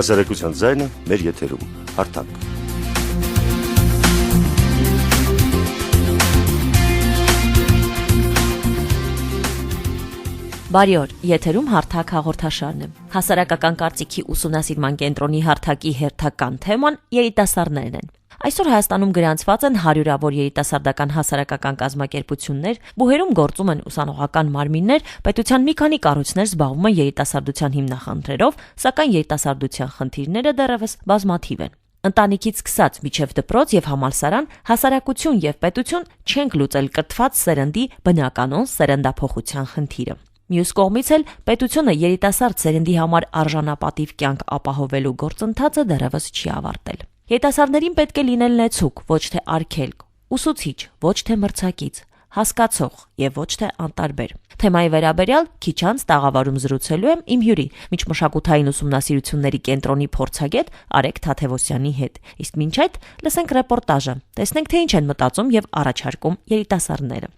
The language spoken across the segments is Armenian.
Հասարակության ձայնը մեր եթերում, հարթակ։ Բարի օր, եթերում հարթակ հաղորդաշարն է։ Հասարակական կարծիքի ուսումնասիրման կենտրոնի հարթակի հերթական թեման երիտասարդներն են։ Այսօր Հայաստանում գրանցված են հարյուրավոր երիտասարդական հասարակական կազմակերպություններ, բուհերում գործում են ուսանողական մարմիններ, պետության մի քանի կառույցներ զբաղվում են երիտասարդության հիմնախնդրերով, սակայն երիտասարդության խնդիրները դեռևս բազմաթիվ են։ Ընտանիքից սկսած մինչև դպրոց եւ համալսարան, հասարակություն եւ պետություն չենք լուծել կրթված սերնդի բնականոն սերնդափոխության խնդիրը։ Մյուս կողմից էլ պետությունը երիտասարդ սերնդի համար արժանապատիվ կյանք ապահովելու գործընթացը դեռևս չի ավարտել։ Երիտասարդներին պետք է լինել լեցուկ, ոչ թե արգելք, ուսուցիչ, ոչ թե մրցակից, հասկացող եւ ոչ թե անտարբեր։ Թեմայի վերաբերյալ քիչ անց տաղավարում զրուցելու եմ իմ հյուրի, միջմշակութային ուսումնասիրությունների կենտրոնի փորձագետ Արեգ Թաթևոսյանի հետ։ Իսկ մինչ այդ լսենք ռեպորտաժը, տեսնենք թե ինչ են մտածում եւ առաջարկում երիտասարդները։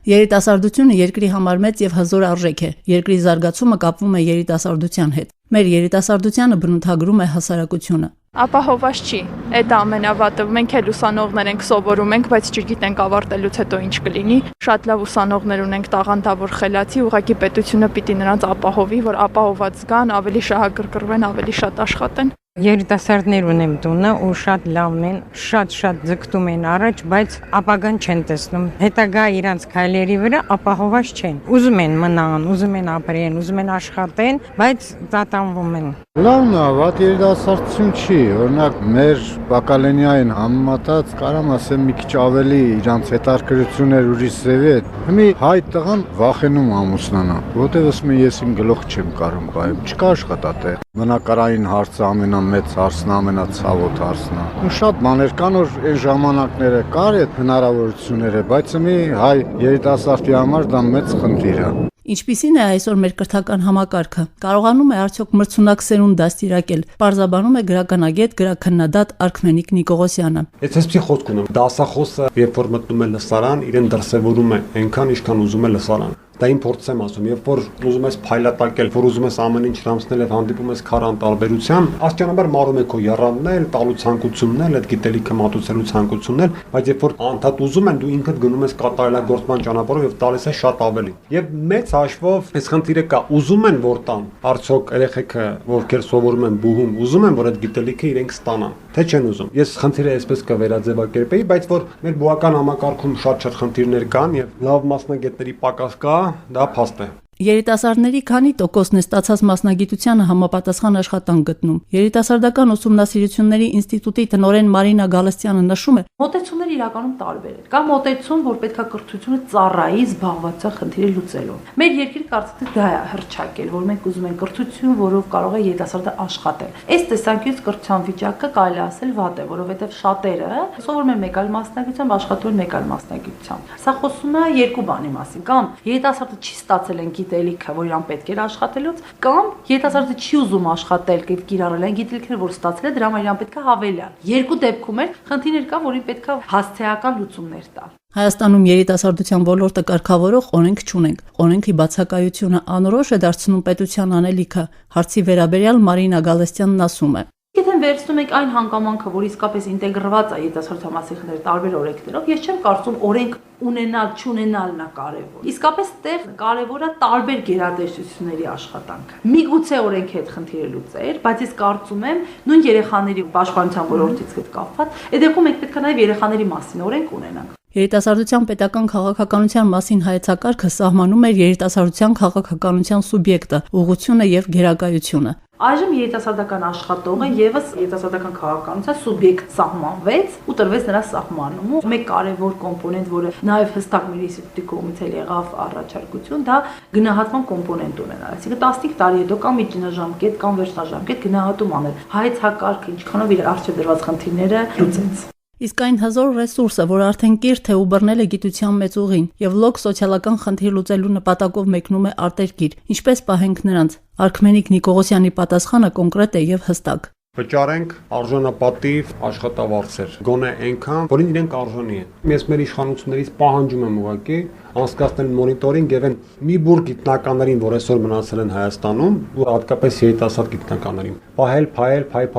Երիտասարդությունը երկրի համար մեծ եւ հզոր արժեք է։ Երկրի զարգացումը կապվում է երիտասարդության հետ։ Մեր երիտասարդությանը բնութագրում է հասարակությունը։ Ապահովված չի, այդ ամենավատը, մենք էլ ուսանողներ ենք սովորում ենք, բայց չգիտենք ավարտելուց հետո ինչ կլինի։ Շատ լավ ուսանողներ ունենք տաղանդավոր խելացի, ուղղակի պետությունը պիտի նրանց ապահովի, որ ապահովված զգան, ավելի շահագրգռվեն, ավելի շատ աշխատեն։ Երիտասարդներ ունեմ տունը ու շատ լավն են, շատ ձգտում են առաջ, բայց ապագան չեն տեսնում։ Հետագա իրանց քայլերի վրա ապահովված չեն։ Ուզում են մնան, ուզում են ապրեն, ուզում են աշխատեն, բայց տատանվում են։ Լավն է, վատ երիտասարդություն չի, օրինակ մեր բակալենիային համեմատած կարամ ասեմ մի քիչ ավելի իրանց հետաքրքրություններ ուրիշ ձևի է։ Հիմի հայ տղան վախենում ամուսնանա, որտեղ ասում է ես իմ գլուխ չեմ կարում բայում, չկա աշխատատեղ։ Բնակարային հարցը ամենամեծ հարցն, ամենացավոտ հարցն է։ Ու շատ բաներ կան, որ այն ժամանակները կար այդ հնարավորությունները, բայց մի հայ երիտասարդի համար դա մեծ խնդիր է։ Ինչպիսին է այսօր մեր կրթական համակարգը։ Կարողանում է արդյոք մրցունակ սերունդ դաստիարակել։ Պարզաբանում է գրականագետ, գրաքննադատ Արքմենիկ Նիկողոսյանը։ Ես այսպեսի խոսք ունեմ, դասախոսը, երբ որ մտնում է լսարան, իրեն դրսևորում է այնքան, ինչքան ուզում է լսարան։ Դա իմ փորձն եմ ասում, երբ որ ուզում ես փայլատակել, որ ուզում ես ամեն ինչ ռամսնել եւ հանդիպում ես քարան տարբերության, աստիճանաբար մարում է քո եռանդնել, տալու ցանկությունն էլ, այդ գիտելիքը մատուցելու ցանկությունն էլ, բայց երբ որ անդադ ուզում են, դու ինքդ գնում ես կատարելագործման ճանապարհով եւ տալիս ես շատ ավելի։ Եվ մեծ հաշվով այս խնդիրը կա, ուզում են որ տան, արդյոք երեխեքը, ովքեր սովորում են բուհում, ուզում են որ այդ գիտելիքը իրենք ստանան, թե չեն ուզում։ Ես խնդիրը այսպես կվերաձևակերպեի, բայց որ մեր բուհական համակարգում շատ խնդիրներ կան եւ լավ մասնագետների պակաս կա, դա փաստ է։ Երիտասարդների քանի տոկոսն է ստացած մասնագիտությանը համապատասխան աշխատանք գտնում։ Երիտասարդական ուսումնասիրությունների ինստիտուտի տնօրեն Մարինա Գալստյանը նշում է. մոտեցումները իրականում տարբեր են։ Կա մոտեցում, որ պետքա կրթությունը ծառայի զբաղվածության խնդիրը լուծելու։ Մեր երկրի կարծիքով դա է հռչակել, որ մենք ուզում ենք կրթություն, որով կարող է երիտասարդը աշխատել։ Այս տեսանկյունից կրթության վիճակը կարելի ասել վատ է, որովհետև շատերը սովորում են մեկ այլ մասնագիտությամբ, աշխատում են մեկ այլ մասնագիտությամբ։ Սա խոսում է երկու բանի մասին, կամ երիտասարդը չի ստացել են գիտելիքը, որ իրան պետք էր աշխատելուց, կամ երիտասարդը չի ուզում աշխատել եւ կիրառել այն գիտելիքները, որ ստացել է, դրա համար իրան պետք է հավելյալ։ Երկու դեպքում էլ խնդիրներ կա, որին պետք է հասցեական լուծումներ տալ։ Հայաստանում երիտասարդության ոլորտը կարգավորող օրենք չունենք։ Օրենքի բացակայությունը անորոշ է դարձնում պետության անելիքը։ Հարցի վերաբերյալ Մարինա Գալստյանն ասում է. Եթե վերցնում եք այն հանգամանքը, որ իսկապես ինտեգրված է երիտասարդության մասնագետների տարբեր օրենքներով, ես չեմ կարծում օրենք ունենալ, չունենալն է կարևոր։ Իսկապես դեռ կարևոր է տարբեր գերատեսչությունների աշխատանքը։ Միգուցե օրենքի հետ խնդիրը լուծեր, բայց ես կարծում եմ նույն երեխաների պաշտպանության ոլորտից հետ կապված, այդ դեպքում մենք պետք է նաև երեխաների մասին օրենք ունենանք։ Երիտասարդության պետական քաղաքականության մասին հայեցակարգը սահմանում էր երիտասարդության քաղաքականության սուբյեկտը, ուղղությունը եւ գերակայությունը։ Այժմ երիտասարդական աշխատողը եւս երիտասարդական քաղաքականության սուբյեկտ սահմանվեց ու տրվեց նրա սահմանումը։ Մեկ կարևոր կոմպոնենտ, որը նաեւ հստակ մեր ինստիտուտի կողմից էլ եղավ առաջարկություն, դա գնահատման կոմպոնենտ ունենալ։ Այսինքն 15 տարի հետո կամ միջնաժամկետ կամ վերջնաժամկետ գնահատում անել։ Հայեցակարգը ինչքանով իր արժե դրված խնդիրները լուծեց։ Իսկ այն հզոր ռեսուրսը, որ արդեն կիրթ է ու բռնել է գիտության մեծ ուղին եւ լոկ սոցիալական խնդիր լուծելու նպատակով մեկնում է արտերկիր, ինչպես պահենք նրանց։ Արքմենիկ Նիկողոսյանի պատասխանը կոնկրետ է եւ հստակ։ վճարենք արժանապատիվ աշխատավարձեր, գոնե այնքան, որին իրենք արժանի են։ Ես մեր իշխանություններից պահանջում եմ ուղղակի անցկացնել մոնիտորինգ եւ այն մի բուր գիտնականներին, որ այսօր մնացել են Հայաստանում, ու հատկապես երիտասարդ գիտնականներին,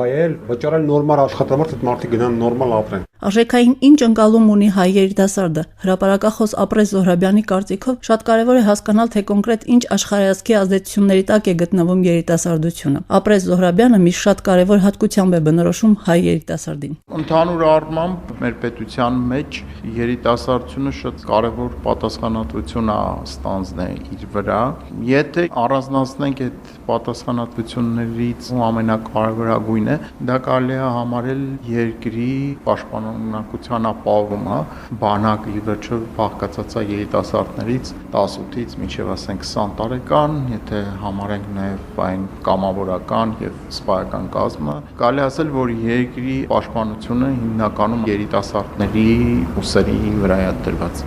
փայել, վճարել նորմալ աշխատավարձ, այդ մարդիկ գնան նորմալ ապրեն։ Արժեքային ինչ ընկալում ունի հայ երիտասարդը։ Հրապարակախոս Ապրես Զոհրաբյանի կարծիքով շատ կարևոր է հասկանալ, թե կոնկրետ ինչ աշխարհայացքի ազդեցությունների տակ է գտնվում երիտասարդությունը։ Ապրես Զոհրաբյանը մի շատ կարևոր հատկությամբ է բնորոշում հայ երիտասարդին։ Ընդհանուր առմամբ մեր պետության մեջ երիտասարդությունը շատ կարևոր պատասխանատվություն է ստանձն է իր վրա։ Եթե առանձնացնենք այդ պատասխանատվություններից ամենակարևորագույնը, դա կարելի է համարել երկրի պաշտպանունակության ապահովումը, բանակը ի վերջո բաղկացած է երիտասարդներից 18-ից մինչև ասենք 20 տարեկան, եթե համարենք նաև այն կամավորական եւ սպայական կազմը, կարելի ասել, որ երկրի պաշտպանությունը հիմնականում երիտասարդների ուսերի վրա է դրված։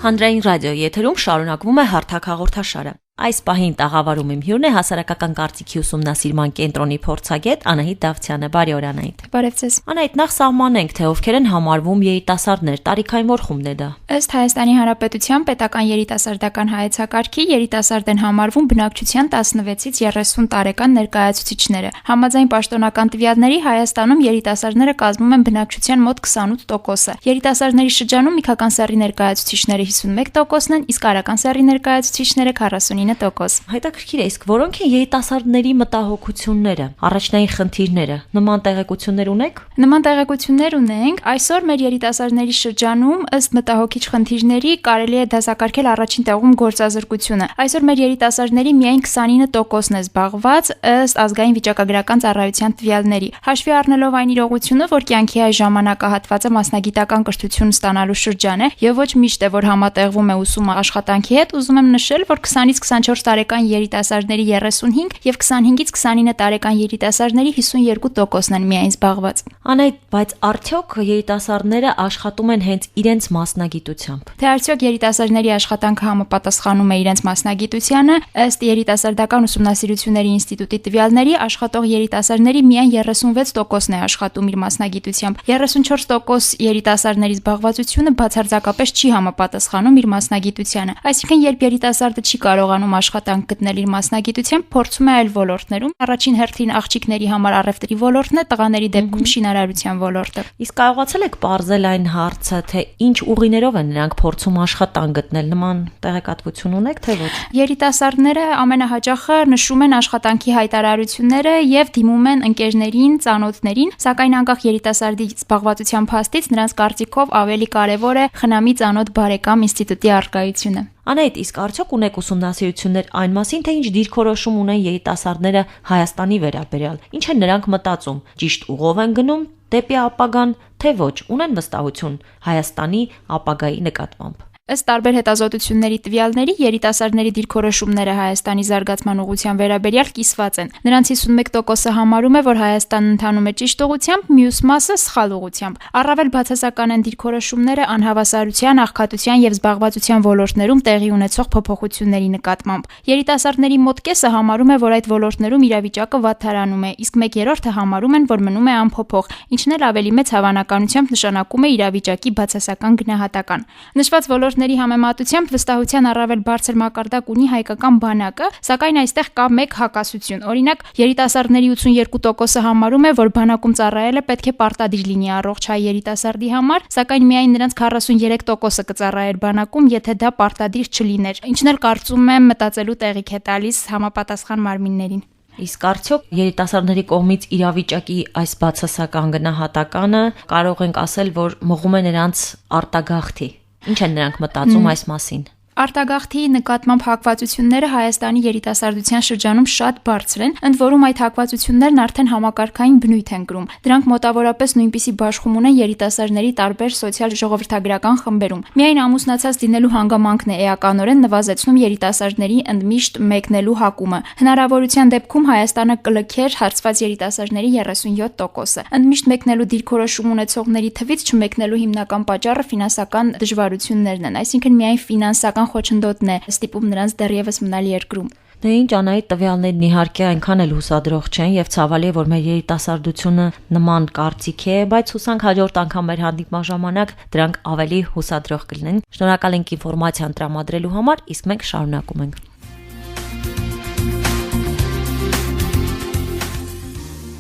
Հանրային ռադիոյի եթերում շարունակվում է հարթակ հաղորդաշարը։ Այս պահին տաղավարում իմ հյուրն է հասարակական կարծիքի ուսումնասիրման կենտրոնի փորձագետ Անահիտ Դավթյանը։ Բարի օր, Անահիտ։ Բարև ձեզ։ Անահիտ, նախ սահմանենք, թե ովքեր են համարվում երիտասարդներ, տարիքային որ խումբն է դա։ Ըստ Հայաստանի Հանրապետության պետական երիտասարդական հայեցակարգի երիտասարդ են համարվում բնակչության 16-ից 30 տարեկան ներկայացուցիչները։ Համաձայն պաշտոնական տվյալների Հայաստանում երիտասարդները կազմում են բնակչության մոտ 28%-ը։ Երիտասարդների շրջանում միքական սեռի ներկայացուցիչները 51%-ն են, իսկ արական սեռի ներկայացուցիչները 49%։ Հետաքրքիր է, իսկ որոնք են երիտասարդների մտահոգությունները, առաջնային խնդիրները։ Նման տեղեկություններ ունեք։ Նման տեղեկություններ ունենք։ Այսօր մեր երիտասարդների շրջանում ըստ մտահոգիչ խնդիրների կարելի է դասակարգել առաջին տեղում գործազրկությունը։ Այսօր մեր երիտասարդների միայն 29%-ն է զբաղված ըստ ազգային վիճակագրական ծառայության տվյալների։ Հաշվի առնելով այն իրողությունը, որ կյանքի այս ժամանակահատվածը մասնագիտական կրթություն ստանալու շրջան է եւ ոչ միշտ է, որ համատեղվում է ուսումը աշխատանքի հետ, ուզում եմ նշել, որ 20-ից 24 տարեկան երիտասարդների 35 եւ 25-ից 29 տարեկան երիտասարդների 52%-ն են միայն զբաղված։ Անայդ, բայց արդյոք երիտասարդները աշխատում են հենց իրենց մասնագիտությամբ։ Թե արդյոք երիտասարդների աշխատանքը համապատասխանում է իրենց մասնագիտությանը, ըստ երիտասարդական ուսումնասիրությունների ինստիտուտի տվյալների, աշխատող երիտասարդների միայն 36%-ն է աշխատում իր մասնագիտությամբ։ 34% երիտասարդների զբաղվածությունը բացարձակապես չի համապատասխանում իր մասնագիտությանը։ Այսինքն, երբ երիտասարդը չի կարողանում աշխատանք գտնել իր մասնագիտությամբ, փորձում է այլ ոլորտներում։ Առաջին հերթին աղջիկների համար առևտրի ոլորտն է, տղաների դեպքում շինարարության ոլորտը։ Իսկ կարողացել եք պարզել այն հարցը, թե ինչ ուղիներով են նրանք փորձում աշխատանք գտնել, նման տեղեկատվություն ունեք, թե ոչ։ Երիտասարդները ամենահաճախը նշում են աշխատանքի հայտարարությունները եւ դիմում են ընկերներին, ծանոթներին, սակայն անկախ երիտասարդի զբաղվածության փաստից նրանց կարծիքով ավելի կարեւոր է խնամի ծանոթ բարեկամ ինստիտուտի առկայությունը։ Անայդ, իսկ արդյոք ունեք ուսումնասիրություններ այն մասին, թե ինչ դիրքորոշում ունեն երիտասարդները Հայաստանի վերաբերյալ։ Ինչ են նրանք մտածում, ճիշտ ուղով են գնում դեպի ապագան, թե ոչ, ունեն վստահություն Հայաստանի ապագայի նկատմամբ։ Ըստ տարբեր հետազոտությունների տվյալների երիտասարդների դիրքորոշումները Հայաստանի զարգացման ուղղության վերաբերյալ կիսված են։ Նրանց 51%-ը համարում է, որ Հայաստանն ընթանում է ճիշտ ուղղությամբ, մյուս մասը սխալ ուղղությամբ։ Առավել բացասական են դիրքորոշումները անհավասարության, աղքատության եւ զբաղվածության ոլորտներում տեղի ունեցող փոփոխությունների նկատմամբ։ Երիտասարդների մոտ կեսը համարում է, որ այդ ոլորտներում իրավիճակը վատթարանում է, իսկ 1/3-ը համարում են, որ մնում է անփոփոխ, ինչն էլ ավելի մեծ հավանականությամբ նշանակում է իրավիճակի բացասական գնահատական։ Նշված ոլորտների համեմատությամբ վստահության առավել բարձր մակարդակ ունի հայկական բանակը, սակայն այստեղ կա մեկ հակասություն։ Օրինակ, երիտասարդների 82%-ը համարում է, որ բանակում ծառայելը պետք է պարտադիր լինի առողջ հայ երիտասարդի համար, սակայն միայն նրանց 43%-ը կծառայեր բանակում, եթե դա պարտադիր չլիներ, ինչն էլ կարծում եմ մտածելու տեղիք է տալիս համապատասխան մարմիններին։ Իսկ արդյոք երիտասարդների կողմից իրավիճակի այս բացասական գնահատականը կարող ենք ասել, որ մղում է նրանց արտագաղթի։ Ինչ են նրանք մտածում այս մասին։ Արտագաղթի նկատմամբ հակվածությունները Հայաստանի երիտասարդության շրջանում շատ բարձր են, ընդ որում այդ հակվածություններն արդեն համակարգային բնույթ են կրում։ Դրանք մոտավորապես նույնպիսի բաշխում ունեն երիտասարդների տարբեր սոցիալ-ժողովրդագրական խմբերում։ Միայն ամուսնացած լինելու հանգամանքն է էականորեն նվազեցնում երիտասարդների ընդմիշտ մեկնելու հակումը։ Հնարավորության դեպքում Հայաստանը կլքեր հարցված երիտասարդների 37%-ը։ Ընդմիշտ մեկնելու դիրքորոշում ունեցողների թվից չմեկնելու հիմնական պատճառը ֆինանսական դժվարություններն են, այսինքն միայն ֆինանսական խոչընդոտն է ստիպում նրանց դեռևս մնալ երկրում։ Դե ինչ Անահիտ, տվյալներն իհարկե այնքան էլ հուսադրող չեն եւ ցավալի է, որ մեր երիտասարդությունը նման կարծիք է, բայց հուսանք հաջորդ անգամ մեր հանդիպման ժամանակ դրանք ավելի հուսադրող կլինեն։ Շնորհակալ ենք ինֆորմացիան տրամադրելու համար, իսկ մենք շարունակում ենք։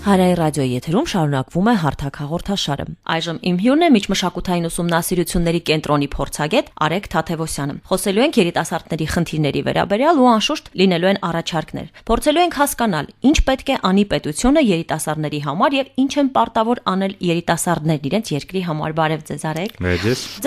Հայրայի ռադիոյի եթերում շարունակվում է հարթակ հաղորդաշարը։ Այժմ իմ հյուրն է միջմշակութային ուսումնասիրությունների կենտրոնի փորձագետ Արեգ Թաթևոսյանը։ Խոսելու ենք երիտասարդների խնդիրների վերաբերյալ ու անշուշտ լինելու են առաջարկներ։ Փորձելու ենք հասկանալ, ինչ պետք է անի պետությունը երիտասարդների համար եւ ինչ են պարտավոր անել երիտասարդներն իրենց երկրի համար։ Բարև ձեզ, Արեգ։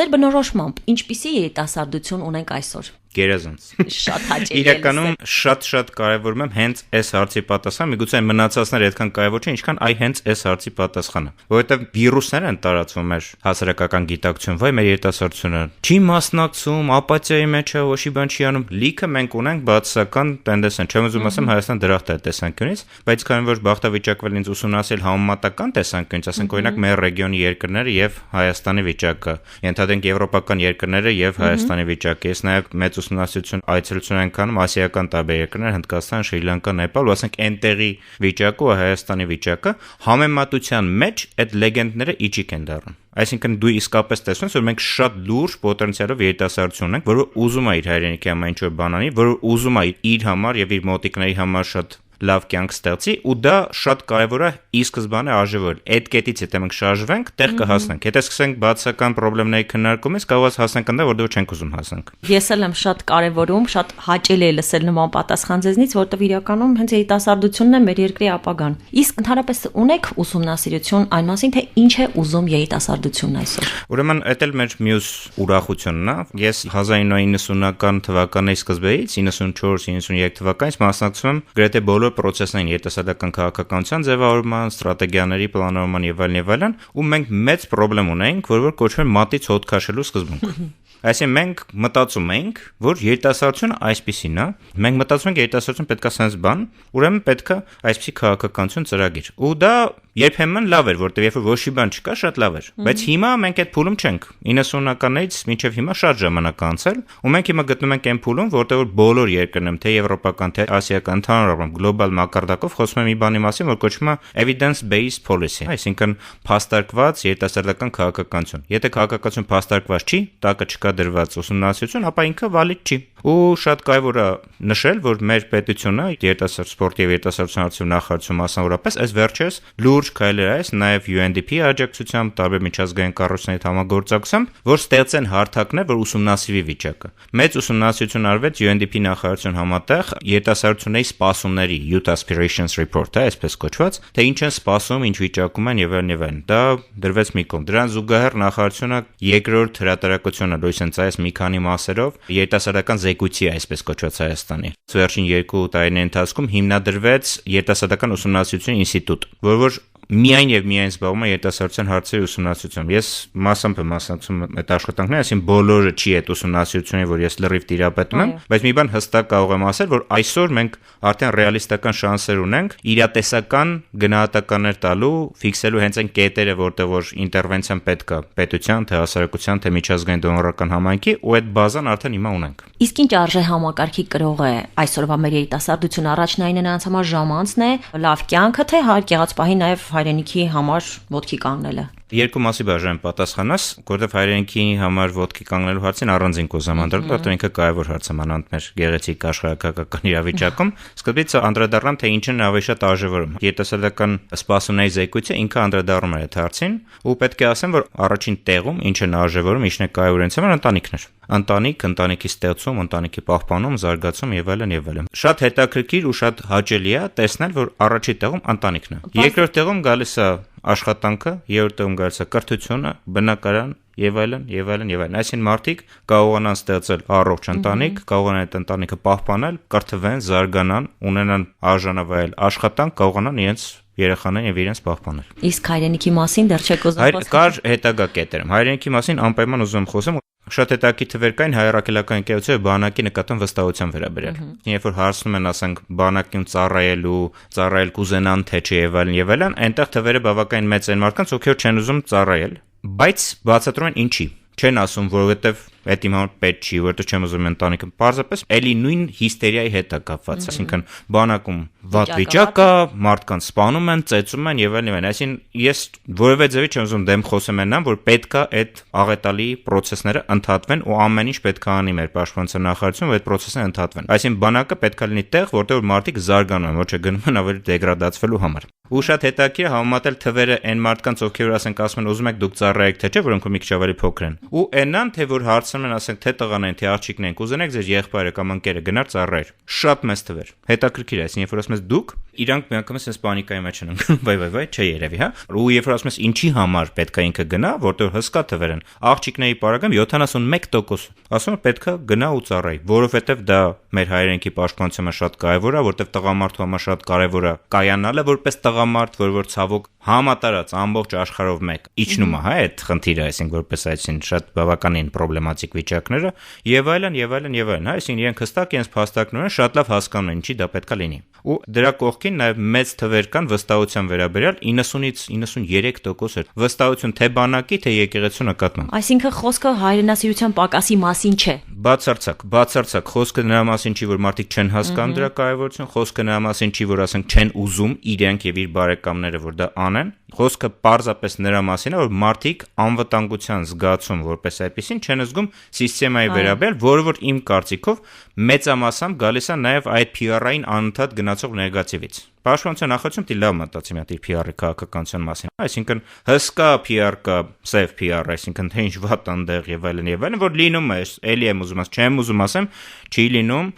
Ձեր բնորոշմամբ ինչպիսի երիտասարդություն ունենք այսօր։ Գերազանց։ Շատ հաճելի։ Իրականում շատ կարևորում եմ հենց այս հարցի պատասխանը, միգուցե մնացածները այդքան կարևոր չէ, ինչքան այ հենց այս հարցի պատասխանը, որովհետև վիրուսներ են տարածվում մեր հասարակական գիտակցություն, վայ մեր երիտասարդությունը չի մասնակցում, ապաթիայի մեջ է, ոչի բան չի անում, լիքը մենք ունենք բացասական տենդենս են, չեմ ուզում ասեմ Հայաստան դրախտ է տեսանկյունից, բայց քանի որ բախտավիճակվել ինձ ուսումնասիրել համեմատական տեսանկյունից, ասենք օրինակ մեր ռեգիոնի երկրները եւ Հայաստանի վիճակը, ենթադրենք եվրոպական երկրները եւ Հայաստանի վիճակը, ես նաեւ մեծ ուսումնասիրություն այցելություն անկանում ասիական տարբեր երկրներ, Հնդկաստան, Շրի Լանկա, Նեպալ, ու ասենք այնտեղի վիճակը ու Հայաստանի վիճակը համեմատության մեջ այդ լեգենդները իջիկ են դառնում։ Այսինքն դու իսկապես տեսնում ես, որ մենք շատ լուրջ պոտենցիալով երիտասարդություն ունենք, որը ուզում է իր հայրենիքի համար ինչ-որ բան անի, որը ուզում է իր համար եւ իր մոտիկների համար շատ լավ կյանք ստեղծի, ու դա շատ կարևոր է ի սկզբանե արժևորել։ Այդ կետից եթե մենք շարժվենք, տեղ կհասնենք։ Եթե սկսենք բացական խնդիրների քննարկումից, կարող է հասնենք այնտեղ, որտեղ չենք ուզում հասնենք։ Ես էլ եմ շատ կարևորում, շատ հաճելի է լսել նման պատասխան ձեզնից, որտեղ իրականում հենց երիտասարդությունն է մեր երկրի ապագան։ Իսկ ընդհանրապես ունեք ուսումնասիրություն այն մասին, թե ինչ է ուզում երիտասարդությունն այսօր։ Ուրեմն դա էլ մեր մյուս ուրախությունն է։ Ես 1990-ական թվականի սկզբից 94-93 թվականից մասնակցում եմ գրեթե բոլոր պրոցեսներին երիտասարդական քաղաքականության ձևավորման, ստրատեգիաների պլանավորման եւ այլն, ու մենք մեծ խնդրեմ ունենք, որ կոչվում է մատից հոտ քաշելու սկզբունք։ Այսինքն մենք մտածում ենք, որ երիտասարդությունը այսպիսին է, մենք մտածում ենք երիտասարդություն պետք է sense բան, ուրեմն պետք է այսպիսի քաղաքականություն ծրագիր։ Ու դա երբեմն լավ էր, որտեղ երբ որ ոչի բան չկա, շատ լավ էր։ Բայց հիմա մենք այդ փուլում չենք։ 90-ականներից մինչև հիմա շատ ժամանակ անցել, ու մենք հիմա գտնում ենք այն փուլում, որտեղ որ բոլոր երկրներում, թե եվրոպական, թե ասիական, ընդհանրապես գլոբալ մակարդակով խոսում եմ մի բանի մասին, որ կոչվում է evidence-based policy, այսինքն փաստարկված երիտասարդական քաղաքականություն։ Եթե քաղաքականություն փաստարկված չի, տակը չկա դրված ուսումնասիրություն, ապա ինքը վալիդ չի։ Ու շատ կարևոր է նշել, որ մեր պետությունը երիտասարդ սպորտի եւ երիտասարդության հարցով նախարարություն մասնավորապես այս վերջերս լուրջ քայլեր այս նաեւ UNDP-ի աջակցությամբ, տարբեր միջազգային կառույցների համագործակցությամբ, որ ստեղծեն հարթակներ, որ ուսումնասիրի վիճակը։ Մեծ ուսումնասիրություն արվեց UNDP-ի նախարարություն համատեղ երիտասարդությունների սպասումների Youth Aspirations Report-ը, այսպես կոչված, թե ինչ են սպասում, ինչ վիճակում են եւ այլն։ Դա դրվեց մի կողմ։ Դրան զուգահեռ նախարարությունը երկրորդ հրատարակությունը լույս են ծայրեց մի քանի մասերով երիտասարդական զեկույցի, այսպես կոչված Հայաստանի։ Վերջին 2 տարիների ընթացքում հիմնադրվեց երիտասարդական ուսումնասիրություն ինստիտուտ, որ միայն եւ միայն զբաղվում է երիտասարդության հարցերի ուսումնասիրությամբ։ Ես մասամբ եմ մասնակցում այդ աշխատանքներին, այսինքն բոլորը չի այդ ուսումնասիրությունը, որ ես լրիվ տիրապետում եմ, բայց մի բան հստակ կարող եմ ասել, որ այսօր մենք արդեն ռեալիստական շանսեր ունենք իրատեսական գնահատականներ տալու, ֆիքսելու հենց այն կետերը, որտեղ որ ինտերվենցիան պետք է պետության, թե հասարակության, թե միջազգային դոնորական համայնքի, ու այդ բազան արդեն հիմա ունենք։ Իսկ ինչ արժե համակարգի կրող է այսօրվա մեր երիտասարդությունը, առաջնային նրանց համար ժամանցն է, լավ կյանքը, թե հարկ եղած պահի նաև հայրենիքի համար ոտքի կանգնելը։ Երկու մասի բաժան պատասխանած, որովհետև հայրենիքի համար ոտքի կանգնելու հարցին առանձին կոզամանդրել, որտեղ ինքը կարևոր հարց է մանանդ մեր գեղեցիկ աշխարհակական իրավիճակում։ Սկզբից անդրադառնամ, թե ինչն ավելի շատ արժևորում։ Երիտասարդական սպասումների զեկույցը ինքը անդրադառնում է այդ հարցին, ու պետք է ասեմ, որ առաջին տեղում ինչն արժևորում, ինչն է կարևոր ինձ համար ընտանիքն է։ Ընտանիք, ընտանիքի ստեղծում, ընտանիքի պահպանում, զարգացում եւ այլն եւ այլն։ Շատ հետաքրքիր ու շատ հաճելի է տեսնել, որ առաջին տեղում ընտանիքն է։ Երկրորդ տեղում գալիս է աշխատանքը, երրորդ տեղում գալիս է կրթությունը, բնակարան եւ այլն եւ այլն եւ այլն։ Այսինքն մարդիկ կարողանան ստեղծել առողջ ընտանիք, կարողանան այդ ընտանիքը պահպանել, կրթվեն, զարգանան, ունենան արժանավայել աշխատանք, կարողանան իրենց երեխաներին եւ իրենց պահպանել։ Իսկ հայրենիքի մասին դեռ չեք ուզում խոսել։ Կար հետագա կետերում։ Հայրենիքի մասին անպայման ուզում եմ խոսեմ։ Շատ հետաքրքիր թվեր կային հայ առաքելական ընկերությունների բանակի նկատմամբ վստահության վերաբերյալ։ Երբ որ հարցնում են, ասենք, բանակին ծառայել կուզենան թե չէ եւ այլն, այնտեղ թվերը բավականին մեծ են մարդկանց, ովքեր չեն ուզում ծառայել, բայց բացատրում են ինչի։ Չեն ասում, որովհետեւ այդ իմ համար պետք չի, որովհետեւ չեմ ուզում ընտանիքը։ Պարզապես էլի նույն հիստերիայի հետ է կապված, այսինքն բանակում վատ վիճակ կա, մարդկանց սպանում են, ծեծում են եւ այլն։ Այսինքն ես որևէ ձևի չեմ ուզում դեմ խոսեմ այնան, որ պետքա այդ աղետալի process-ները ընդհատվեն ու ամեն ինչ պետքա անի մեր պաշտպանության նախարարությունը, որ այդ process-ները ընդհատվեն։ Այսինքն բանակը պետքա լինի տեղ, որտեղ մարդիկ զարգանում են, ոչ թե գնում են ավելի դեգրադացվելու համար։ Ու շատ հետաքրքիր է համեմատել թվերը այն մարդկանց, ովքեր ասենք ասում են ուզում եք դուք ծառայեք թե չէ, որոնք մի քիչ ավելի փոքր են։ Ու այնան թե որ հարցնում են ասենք թե տղան են, թե աղջիկն են, կուզենեք ձեր եղբայրը կամ ընկերը գնար ծառայեր։ Շատ մեծ թվեր։ Հետաքրքիր է, այսինքն երբ որ ասում ես դուք, իրանք միանգամից sense պանիկայի մեջ են ընկնում, վայ, չէ երևի, հա։ Ու երբ որ ասում ես ինչի համար պետքա ինքը գնա, որտեղ հսկա թվեր են։ Աղջիկների պարագայում 71%, ասում են պետքա գնա ու ծառայի, որովհետև դա մեր հայրենիքի պաշտպանությունը շատ կարևոր է, որտեղ տղամարդու համար շատ կարևոր է կայանալը որպես տղամարդ, որ ցավոք համատարած ամբողջ աշխարհով մեկ իջնում է, հա, այդ խնդիրը, այսինքն որպես այսին շատ բավականին պրոբլեմատիկ վիճակները եւ այլն, հա, այսինքն իրենք հստակ իրենց փաստարկներն են, շատ լավ հասկանում են ինչի դա պետքա լինի։ Ու դրա կողքին նաև մեծ թվեր կան վստահության վերաբերյալ 90-ից 93% վստահություն թե բանակի, թե եկեղեցու նկատմամբ։ Այսինքն խոսքը հայրենասիրության պակասի մասին չէ։ Բացարձակ խոսքը նրա մասին չի, որ մարդիկ չեն հասկանում դրա կարևորությունը, խոսքը նրա մասին չի, որ ասենք չեն ուզում իրենք եւ իր բարեկամները որ դա անեն։ Խոսքը պարզապես նրա մասին է, որ մարդիկ անվտանգության զգացում որպես այդպեսին չեն զգում սիստեմայի վերաբերյալ, որը որ իմ կարծիքով մեծամասամբ գալիս է նաև այդ PR-ային անընդհատ գնացող նեգատիվից։ Պաշտպանության նախարարությունը դի լավ մտածի մի հատ իր PR-ի քաղաքականության մասին։ Այսինքն հսկա PR կա, սև PR, այսինքն թե ինչ վատ անդեղ եւ այլն, որ լինում է, էլի եմ ուզում ասեմ, չեմ ուզում ասեմ, չի լինում,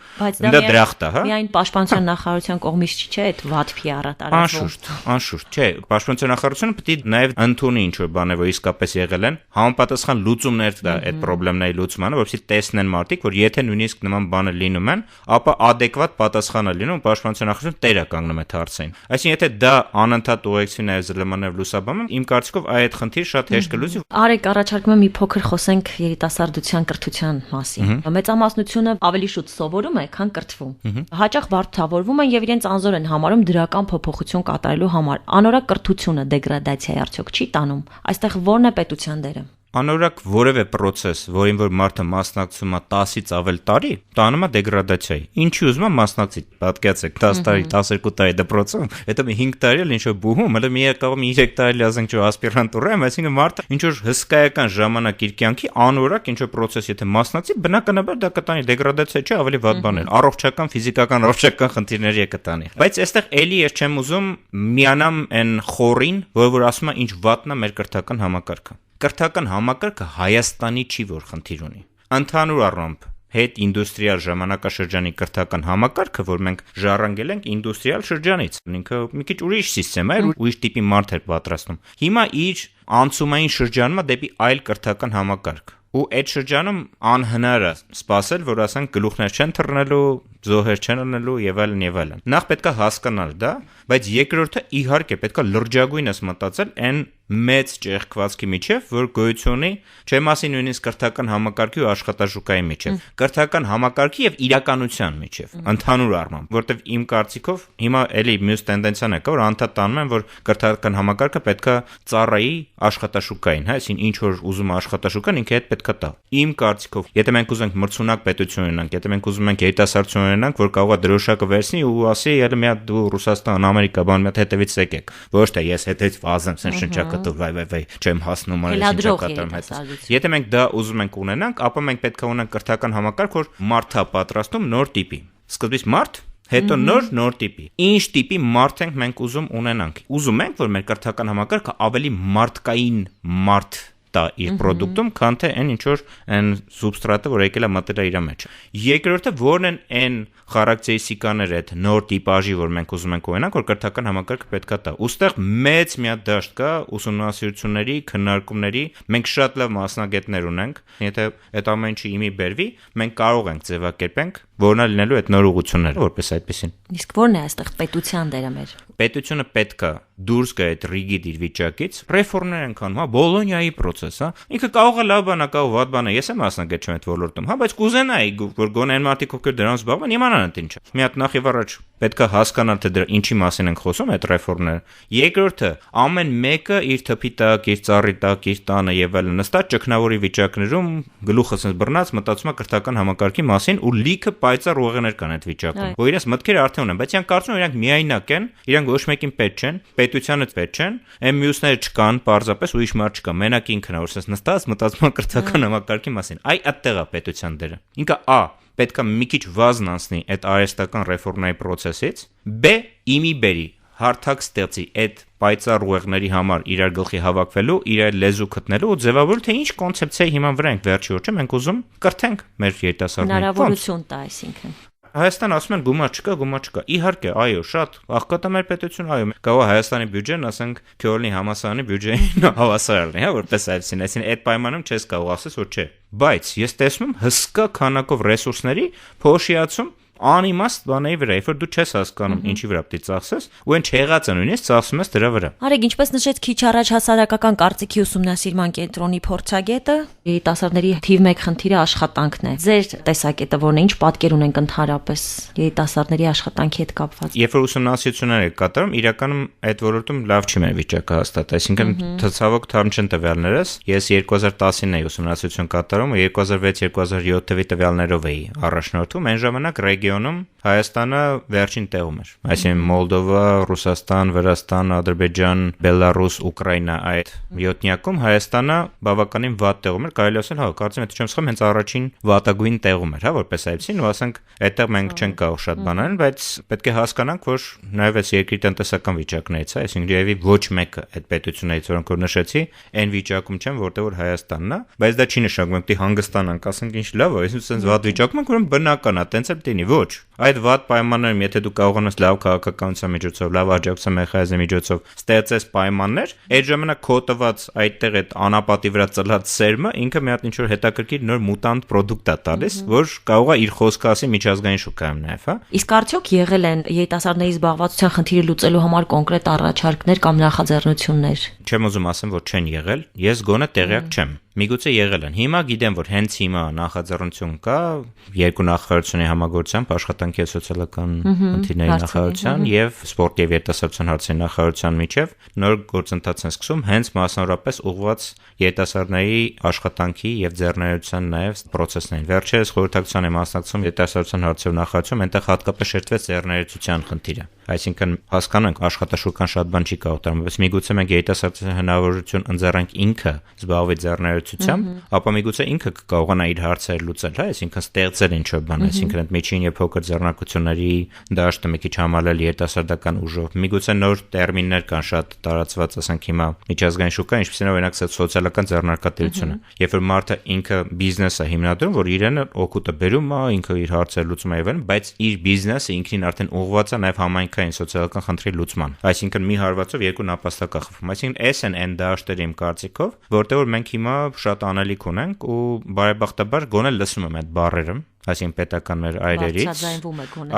դա դրախտ է, հա։ Միայն պաշտպանության նախարարության կողմից չէ այդ վատ PR-ը տարածվում։ Անշուշտ, չէ, պաշտպանության նախարարությունը պետք է նաև ընդունի ինչ որ բաներ, որ իսկապես եղել են, համապատասխան լուծումներ տա այդ խնդիրների լուծմանը, որովհետեւ տեսնեն մարդիկ, որ եթե նույնիսկ նման բաներ լինում են, ապա adekvat պատասխան է լինում, պաշտպանության նախարարությունը տերը կանգնում է հարցին։ Այսինքն եթե դա անընդհատ ուղեկցվի նաև ԶԼՄ-ով լուսաբանում, իմ կարծիքով այդ խնդիր շատ հեշտ կլուծի։ Արեք, առաջարկում եմ մի փոքր խոսենք երիտասարդության կրթության մասին։ Մեծամասնությունը ավելի շուտ սովորում է, քան կրթվում։ Հաճախ վարդավորվում են եւ իրենց անզոր են համարում դրական փոփոխություն կատարելու համար։ Անորակ կրթությունը դեգրադացիայի արդյոք չի տանում։ Այստեղ ո՞րն է պետության դերը։ Անորակ որևէ process, որին որ մարդը մասնակցում է 10-ից ավել տարի, տանում է դեգրադացիայի։ Ինչի ուզում է մասնակցի, պատկերացեք 10 տարի, 12 տարի դպրոցում, հետո մի 5 տարի էլ ինչ որ բուհում, հետո մի եկավ մի 3 տարի ասենք չէ ասպիրանտուրա եմ, այսինքն մարդը ինչ որ հսկայական ժամանակ իր կյանքի անորակ ինչ որ process եթե մասնակցի, բնականաբար դա կտանի դեգրադացիա չէ, ավելի վատ բաներ, առողջական, ֆիզիկական, առողջական խնդիրների է կտանի։ Բայց այստեղ էլի ես չեմ ուզում միանամ այն խորին, որ ասում է ինչ վատն է մեր կրթական համակարգը։ Կրթական համակարգը Հայաստանի չի որ խնդիր ունի։ Ընդհանուր առմամբ հետ ինդուստրիալ ժամանակաշրջանի կրթական համակարգը, որ մենք ժառանգել ենք ինդուստրիալ շրջանից, ինքը մի քիչ ուրիշ սիստեմա է, ուրիշ տիպի մարդ էր պատրաստում։ Հիմա իր անցումային շրջանում է դեպի այլ կրթական համակարգ։ Ու այդ շրջանում անհնար է սпасել, որ ասենք գլուխներ չեն թռնելու, զոհեր չեն ունելու եւ այլն։ Նախ պետքա հասկանալ դա, բայց երկրորդը իհարկե պետքա լրջագույնս մտածել այն մեծ ճեղքվածքի միջև, որ գոյություն ունի, չեմ ասի նույնիսկ կրթական համակարգի ու աշխատաշուկայի միջև, կրթական համակարգի եւ իրականության միջև, ընդհանուր առմամբ, որտեվ իմ կարծիքով հիմա էլի մյուս տենդենցիան է կա, որ անդադ տանում են, որ կրթական համակարգը պետքա ծառայի աշխատաշուկային, հա, այսինքն ինչ որ ուզում է աշխատաշուկան, ինքը այդ պետքա տա։ Իմ կարծիքով, եթե մենք ուզենք մրցունակ պետություն ունենանք, եթե մենք ուզում ենք երիտասարդություն ունենանք, որ կարող է դրոշակը վերցնի ու ասի, ելը մի հատ դու Ռուսաստան, Ամերիկա, բան մի հատ հետևից եկեք, ոչ թե ես հետից վազեմ, սեն շնչակտով, վայ, չեմ հասնում արել շնչակտարում հետ։ Եթե մենք դա ուզում ենք ունենանք, ապա մենք պետք է ունենանք կրթական համակարգ, որ մարդը պատրաստում նոր տիպի։ Սկզբից մարդ, հետո նոր տիպի։ Ինչ տիպի մարդ ենք մենք ուզում ունենանք։ Ուզում ենք, որ մեր կրթական համակարգը ավելի մարդկային մարդ տա իր product-ում, քան թե այն ինչ որ այն սուբստրատը, որ եկել է մտել է իր մեջ։ Երկրորդը որն են այն խարակտերիստիկաները այդ նոր տիպաժի, որ մենք ուզում ենք ունենանք, որ կրթական համակարգը պետքա տա։ Ոստեղ մեծ մի հատ դաշտ կա ուսումնասիրությունների, քննարկումների, մենք շատ լավ մասնագետներ ունենք, եթե այդ ամեն ինչը իմի բերվի, մենք կարող ենք ձևակերպենք, որն է լինելու այդ նոր ուղղությունները, որպես այդպեսին։ Իսկ ո՞րն է այստեղ պետության դերը մեր։ Պետությունը պետք է դուրս գա այդ ռիգիդ իր վիճակից, ռեֆորմներ են կանում, հա, Բոլոնիայի process, հա։ Ինքը կարող է լավ բան է, կարող վատ բան է, ես եմ մասնակից չեմ այդ ոլորտում, հա, բայց կուզենայի, որ գոնե այն մարդիկ, ովքեր դրանց զբաղվում են, իմանան թե ինչ է։ Մի հատ նախ եւ առաջ պետք է հասկանալ, թե դրա ինչի մասին ենք խոսում այդ ռեֆորմները։ Երկրորդը, ամեն մեկը իր թփի տակ, իր ծառի տակ, իր տանը եւ այլն նստած ճգնավորի վիճակներում գլուխը sense բռնած մտածում է կրթական համակարգի մասին ու լիքը պայծառ ուղիներ կան այդ վիճակում։ Որ իրենց մտքերը արդեն ունեն, բայց իրանք կարծում են իրանք միայնակ են, իրանք ոչ մեկին պետք չեն, պետությանը պետք չեն, այն մյուսները չկան, պարզապես ուրիշ մարդ չկա, մենակ ինքն է, որ sense նստած մտածում է կրթական համակարգի մասին։ Այ այդտեղ է պետության դերը։ Ինքը պետք է մի քիչ վազն անցնի այդ արհեստական ռեֆորմայի process-ից, իմի բերի հարթակ ստեղծի այդ պայծառ ուղեղների համար իրար գլխի հավաքվելու, իրար լեզու գտնելու ու ձևավորել թե ինչ կոնցեպցիայի հիման վրա ենք վերջի օրը մենք ուզում կրթենք մեր երիտասարդներին։ Հնարավորություն տա, այսինքն։ Հայաստան ասում են գումար չկա։ Իհարկե, այո, շատ աղքատ է մեր պետություն, այո, կարող է Հայաստանի բյուջեն, ասենք, Քյոլնի համալսարանի բյուջեին հավասար լինի, հա, որպես այսինքն այդ պայմանում չես կարող ասես, որ չէ։ Բայց ես տեսնում եմ հսկա քանակով ռեսուրսների փոշիացում անիմաստ բաների վրա, երբ որ դու չես հասկանում ինչի վրա պետք է ծախսես, ու այն չեղածը նույնիսկ ծախսում ես դրա վրա։ Արեգ, ինչպես նշեց քիչ առաջ հասարակական կարծիքի ուսումնասիրման կենտրոնի փորձագետը, երիտասարդների թիվ 1 խնդիրը աշխատանքն է։ Ձեր տեսակետը ո՞րն է, ինչ պատկեր ունենք ընդհանրապես երիտասարդների աշխատանքի հետ կապված։ Երբ որ ուսումնասիրություններ եք կատարում, իրականում այդ ոլորտում լավ չի մեր վիճակը հաստատ, այսինքն ցավոք թարմ չեն տվյալներս։ Ես 2010-ին էի ուսումնասիրություն կատարում ու 2006-2007 թվականի տվյալներով էի առաջնորդում, այն ժամանակ ռեգիոնում Հայաստանը վերջին տեղում էր։ Այսինքն Մոլդովա, Ռուսաստան, Վրաստան, Ադրբեջան, Բելարուս, Ուկրաինա այդ յոթնյակում Հայաստանը բավականին վատ տեղում էր, կարելի ասել, հա, կարծեմ եթե չեմ սխալվում, հենց առաջին վատագույն տեղում էր, հա, որպես այդպեսին, ու ասենք, այդտեղ մենք չենք կարող շատ բան անել, բայց պետք է հասկանանք, որ նաև այս երկրի տնտեսական վիճակներից է, այսինքն երևի ոչ մեկը այդ պետություններից, որոնք որ նշեցի, այն վիճակում չեն, որտեղ որ Հայաստանն է, բայց դա չի նշանակում, որ հանգստանանք, ասենք ինչ լավ է, այսինքն sense վատ վիճակում ենք, ուրեմն բնական է, տենց էլ դինի, ոչ։ Այդ վատ պայմաններում, եթե դու կարողանաս լավ քաղաքականության միջոցով, լավ աջակցության մեխանիզմի միջոցով ստեղծես պայմաններ, այդ ժամանակ քո տված այդտեղ այդ անապատի վրա ծլած սերմը ինքը մի հատ ինչ որ հետաքրքիր նոր մուտանտ պրոդուկտ է տալիս, որ կարող է իր խոսքը ասի միջազգային շուկայում նաև, հա։ Իսկ արդյոք եղել են երիտասարդների զբաղվածության խնդիրը լուծելու համար կոնկրետ առաջարկներ կամ նախաձեռնություններ։ Չեմ ուզում ասեմ, որ չեն եղել, ես գոնե տեղյակ չեմ։ Միգուցե եղել են։ Հիմա գիտեմ, որ հենց հիմա նախաձեռնություն կա երկու նախարարությունների համագործակցությամբ աշխատանքի եւ սոցիալական խնդիրների նախարարության եւ սպորտ եւ երիտասարդության հարցերի նախարարության միջեւ նոր գործընթաց են սկսում հենց մասնավորապես ուղղված երիտասարդների աշխատանքի եւ ձեռներեցության նաեւ process-ներին։ Վերջերս խորհրդակցության է մասնակցում երիտասարդության հարցերի նախարարություն, այնտեղ հատկապես շեշտվեց ձեռներեցության խնդիրը։ Այսինքն հասկանանք աշխատաշուկան շատ բան չի կարող տալ, բայց միգուցե մենք երիտասարդության հնարավորություն ընձեռենք ինքը զբաղվի ձեռներեցությամբ, ապա միգուցե ինքը կկարողանա իր հարցերը լուծել, հա, այսինքն ստեղծել ինչ-որ բան, այսինքն այդ միջին եւ փոքր ձեռնարկությունների դաշտը մի քիչ համալել երիտասարդական ուժով։ Միգուցե նոր տերմիններ կան շատ տարածված, ասենք հիմա միջազգային շուկա, ինչպեսին է օրինակ սոցիալական ձեռնարկատիրությունը, երբ որ մարդը ինքը բիզնես է հիմնադրում, որ իրեն օգուտը բերում է, ինքը իր հարցերը լուծում է եւ այլն, բայց իր բիզնեսը ինքնին արդեն ուղղված է նաեւ համայնքային սոցիալական խնդրի լուծման։ Այսինքն մի հարվածով երկու նապաստակ է խփում։ Այսինքն էս են այն դաշտերը իմ կարծիքով, որտեղ որ մենք հիմա շատ անելիք ունենք ու բարեբախտաբար գոնե լսում եմ այդ բառերը, այսինքն պետական մեր այրերից։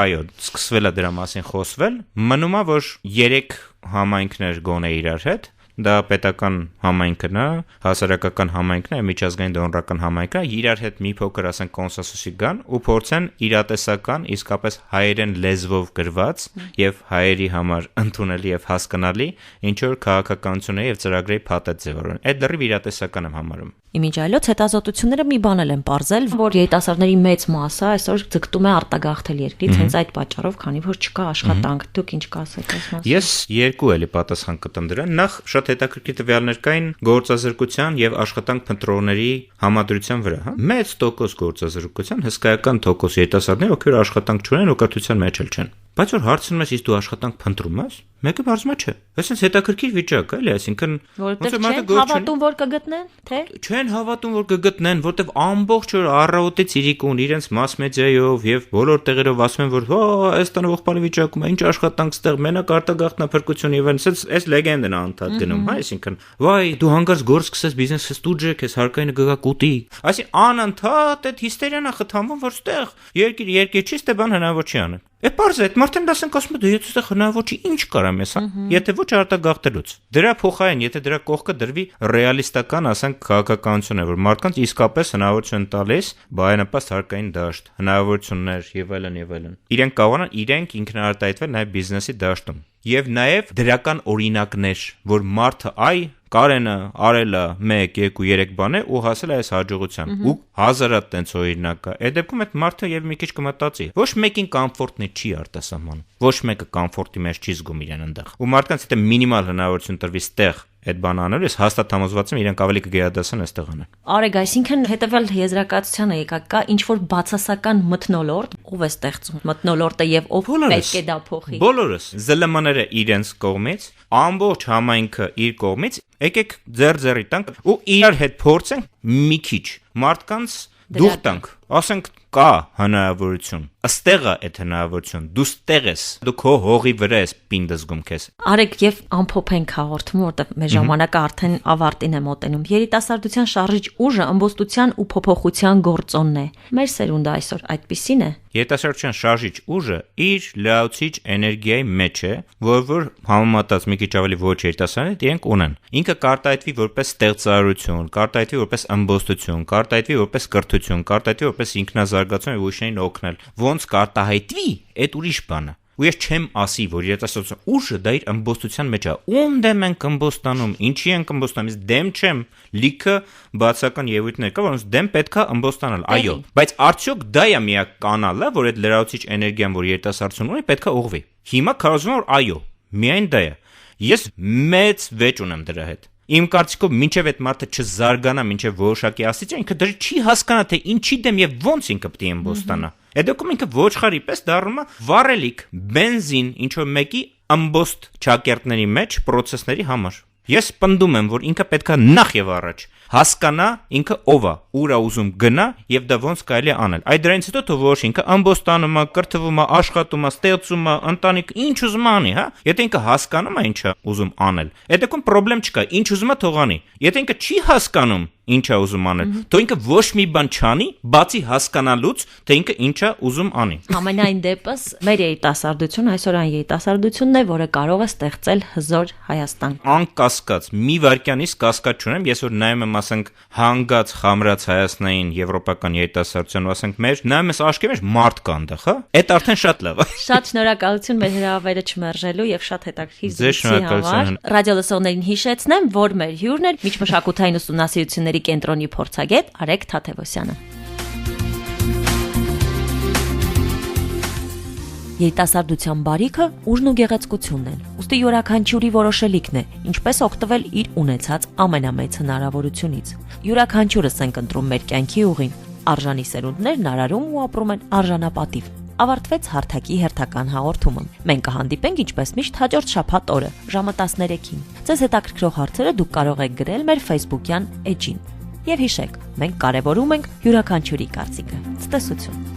Այո, սկսվել է դրա մասին խոսվել, մնում է որ 3 համայնքներ գոնե իրար հետ դա պետական համայնքն է, հասարակական համայնքն է, միջազգային դոնորական համայնքն է, իրար հետ մի փոքր ասենք կոնսենսուսի գան ու փորձեն իրատեսական, իսկապես հայերեն լեզվով գրված եւ հայերի համար ընդունելի եւ հասկանալի ինչ որ քաղաքականությունների եւ ծրագրերի փաթեթ ձևավորեն։ Այդ դեռ իրատեսական եմ համարում։ Իմիջայլոց հետազոտությունները մի բան են պարզել, որ երիտասարդների մեծ մասը այսօր ձգտում է արտագաղթել երկրից հենց այդ պատճառով, քանի որ չկա աշխատանք։ Դուք ինչ կասեք այս մասին։ Ես երկու էլի պատասխան կտամ դրան։ Նախ շատ հետաքրքիր տվյալներ կային գործազրկության եւ աշխատանք փնտրողների համադրության վրա, հա։ Մեծ տոկոս գործազրկության, հսկայական տոկոս երիտասարդներ, ովքեր աշխատանք չունեն ու կրթության մեջ էլ չեն։ Բայց որ հարցնում ես, իսկ դու աշխատանք փնտրում ես, մեկը բարձում է չէ։ Այսինքն հետաքրքիր վիճակ է, էլի, այսինքն որովհետև չեն հավատում, որ կգտնեն, թե չեն հավատում, որ կգտնեն, որովհետև ամբողջ օր առավոտից իրիկուն իրենց մաս մեդիայով եւ բոլոր տեղերով ասում են, որ հա, Հայաստանը ողբալի վիճակում է, ինչ աշխատանք ստեղ, մենակ արտագաղթնափրկություն եւ այս լեգենդն է անդադ գնում, հա, այսինքն վայ, դու հանգարց գործ սկսես, բիզնեսը ստուջը, քեզ հարկայինը գա կուտի։ Այսինքն անընդհատ այդ հիստերիան է խթանվում, որ ստեղ երկիր չի, ստե բան հնարավոր չի անել։ Պարզ է, այդ մարդեն դասենք ասում է, դե եթե ստեղ հնարավոր չի, ինչ կարամ ես, եթե ոչ արտագաղթելուց։ Դրա փոխարեն, եթե դրա կողքը դրվի ռեալիստական, ասենք, քաղաքականություն է, որ մարդկանց իսկապես հնարավորություն տալիս բարենպաստ հարկային դաշտ, հնարավորություններ եւ այլն։ Իրենք կարողանան իրենք ինքնարտահայտվել նաեւ բիզնեսի դաշտում։ Եվ նաեւ դրական օրինակներ, որ մարդը Կարենը արել է 1, 2, 3 բաներ ու հասել է այս հաջողության։ Ու հազարատ տենց օրինակ կա։ Այդ դեպքում այդ մարդը եւ մի քիչ կմտածի։ Ոչ մեկին կոմֆորտն չի արտասահմանում։ Ոչ մեկը կոմֆորտի մեջ չի զգում իրեն այնտեղ։ Ու մարդկանց եթե մինիմալ հնարավորություն տրվի ստեղ այդ բանը անելու, ես հաստատ համոզված եմ իրենք ավելի կգերադասեն այստեղ անեն։ Արեգ, այսինքն հետեւյալ եզրակացությանը եկա կա ինչ որ բացասական մթնոլորտ, ով է ստեղծում մթնոլորտը եւ ով պետք է դա փոխի։ Բոլորս ԶԼՄ-ները իրենց կողմից, ամբողջ համայնքը իր կողմից, եկեք ձեր տանք ու իրար հետ փորձենք մի քիչ մարդկանց դուխ տանք, ասենք կա հնարավորություն, ըստեղ է այդ հնարավորություն, դու ստեղ ես, դու քո հողի վրա ես պինդ զգում քեզ։ Արեգ, եւ ամփոփենք հաղորդումը, որտեղ մեր ժամանակը արդեն ավարտին է մոտենում։ Երիտասարդության շարժիչ ուժը ըմբոստության ու փոփոխության գործոնն է։ Մեր սերունդը այսօր այդպիսին է։ Երիտասարդության շարժիչ ուժը իր լրացուցիչ էներգիայի մեջ է, որ համեմատած մի քիչ ավելի ոչ երիտասարդներ իրենք ունեն։ Ինքը կարտահայտվի որպես ստեղծարարություն, կարտահայտվի որպես ըմբոստություն, կարտահայտվի որպես կրթություն, կարտահայտվի որպես ինքնազարգացում եւ ուրիշներին օգնել։ Ոնց կարտահայտվի, այդ ուրիշ բան է։ Ու ես չեմ ասի, որ երիտասարդության ուժը դա իր ըմբոստության մեջ է։ Ում դեմ ենք ըմբոստանում, ինչի ենք ըմբոստանում, ես դեմ չեմ, լիքը բացական ելույթներ կա, որոնց դեմ պետքա ըմբոստանալ, այո, բայց արդյոք դա է միակ կանալը, որ այդ լրացուցիչ էներգիան, որ երիտասարդությունը ունի, պետքա ուղղվի։ Հիմա կարծում եմ, որ այո, միայն դա է։ Ես մեծ վեճ ունեմ դրա հետ։ Իմ կարծիքով մինչև այդ մարդը չզարգանա, մինչև որոշակի աստիճան, ինքը դեռ չի հասկանա, թե ինչի դեմ եւ ոնց ինքը պետք է ըմբոստանա։ Այդ դեպքում ինքը ոչխարի պես դառնում է վառելիք, բենզին, ինչ որ մեկի ըմբոստ ճակերտների մեջ process-ների համար։ Ես պնդում եմ, որ ինքը պետքա նախ եւ առաջ հասկանա ինքը ով է, ուր է ուզում գնա եւ դա ոնց կարելի է անել։ Այդ դրանից հետո թող որ ինքը ըմբոստանում է, կրթվում է, աշխատում է, ստեղծում է, ընտանիք ինչ ուզում անի, հա։ Եթե ինքը հասկանում է ինչ է ուզում անել, այդ դեպքում խնդրեմ չկա, ինչ ուզում է թող անի։ Եթե ինքը չի հասկանում ինչ է ուզում անել, թող ինքը ոչ մի բան չանի, բացի հասկանալուց, թե ինքը ինչ է ուզում անի։ Համենայն դեպս մեր երիտասարդությունը այսօր այն երիտասարդությունն է, որը կարող է ստեղծել հզոր Հայաստան։ Անկասկած, մի վայրկյանից կասկած չունեմ, ես որ նայում եմ, ասենք, հանգած, խամրած Հայաստանային եվրոպական երիտասարդության, ասենք, մեր նայում ես աչքի մեջ մարդ կա այնտեղ, հա։ Այդ արդեն շատ լավ է։ Շատ շնորհակալություն մեր հրավերը չմերժելու եւ շատ հետաքրքիր զրույցի համար։ Ռադիո լսողներին հիշեցնեմ, որ մեր հյուրն է միջմշակութային ուսումնասիրությունների կենտրոնի փորձագետ Արեգ Թաթևոսյանը։ Երիտասարդության բարիքը ուժն ու գեղեցկությունն են։ Ուստի յուրաքանչյուրի որոշելիքն է, ինչպես օգտվել իր ունեցած ամենամեծ հնարավորությունից։ Յուրաքանչյուրս ենք ընտրում մեր կյանքի ուղին։ Արժանի սերունդներն արարում ու ապրում են արժանապատիվ։ Ավարտվեց հարթակի հերթական հաղորդումը։ Մենք կհանդիպենք ինչպես միշտ հաջորդ շաբաթ օրը ժամը 13-ին։ Ձեզ հետաքրքրող հարցերը դուք կարող եք գրել մեր Facebook-յան էջին։ Եվ հիշեք, մենք կարևորում ենք յուրաքանչյուրի կարծիքը։ Ցտեսություն։